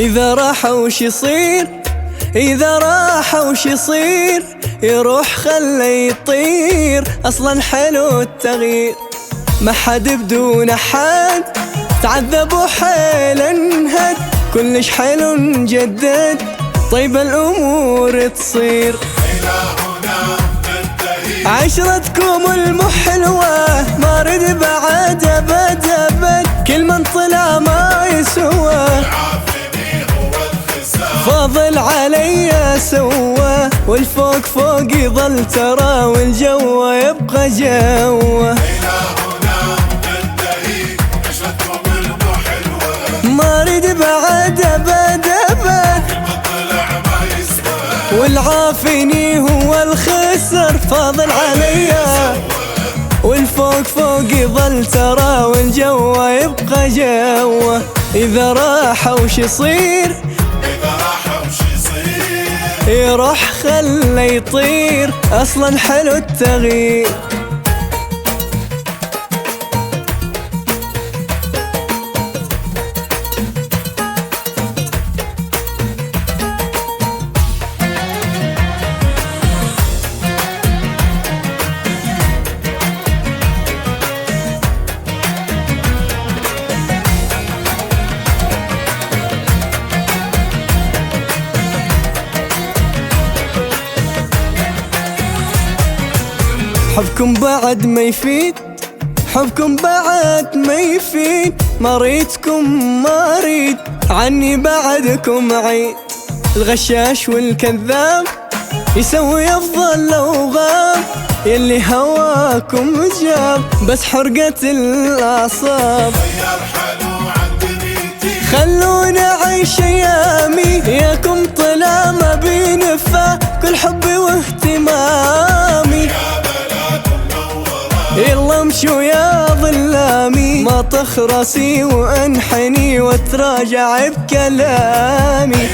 إذا راح وش يصير؟ إذا راح وش يصير؟ يروح خلي يطير، أصلا حلو التغيير. ما حد بدون حد، تعذب وحيل انهد، كلش حلو نجدد، طيب الأمور تصير. عشرتكم المحلوة ما رد بعد أبد أبد، كل من طلع ما يسوى، فاضل علي سوى، والفوق فوق يظل ترى، والجو يبقى جوه. ما رد بعد أبد أبد، والعافيني هو الخسر، فاضل عليا والفوق فوق يظل ترى، والجو يبقى جوه. إذا راح وش يصير؟ يروح خلي يطير، أصلا حلو التغيير. حبكم بعد ما يفيد، حبكم بعد ما يفيد، ما ريتكم ما ريد، عني بعدكم عيد. الغشاش والكذاب يسوي أفضل لو غاب، يلي هواكم جاب بس حرقة الأعصاب. خلونا عيش أيامي، ياكم طلع ما بينفع، كل حبي واهتمامي. يلا امشوا يا ظلامي، ما تخرسي وانحني وتراجع بكلامي.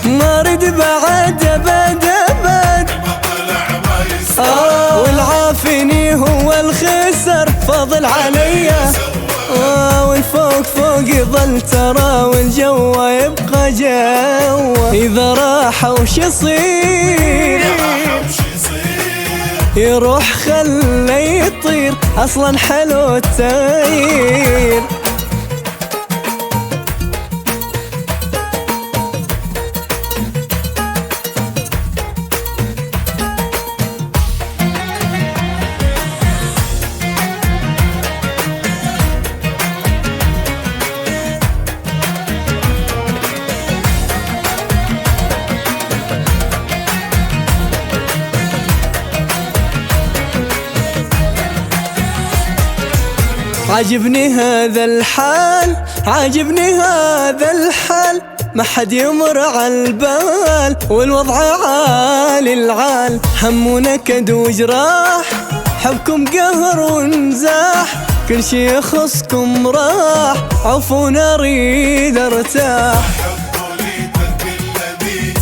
ما رد بعد أبد أبد، والعافيني هو الخسر، فاضل عليا والفوق فوق يظل ترى، والجو يبقى جوه. إذا راح وش يصير؟ يروح خلي يطير، أصلا حلو التغيير. عاجبني هذا الحال، عاجبني هذا الحال، ما حد يمر على البال، والوضع عالي العال. هم ونكد وجراح، حبكم قهر ونزاح، كل شي يخصكم راح، عفونا اريد ارتاح.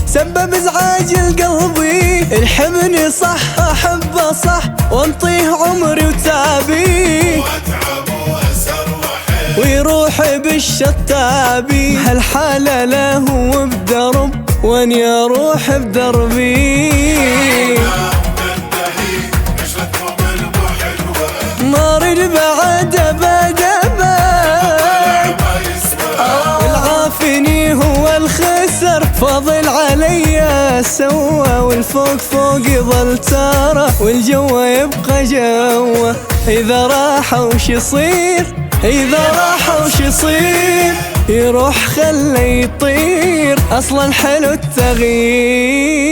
سبب ازعاج لقلبي، الحبني صح احبه صح، وانطيه عمري وتعبي، ويروح بالشتابي. هالحالة له بدرب، واني اروح بدربي. ما رد بعد أبد أبد، العافيني هو الخسر، فاضل عليا سوى، والفوق فوق يظل ترى، والجو يبقى جوه. إذا راح وش يصير؟ إذا راح وش يصير؟ يروح خلي يطير، أصلا حلو التغيير.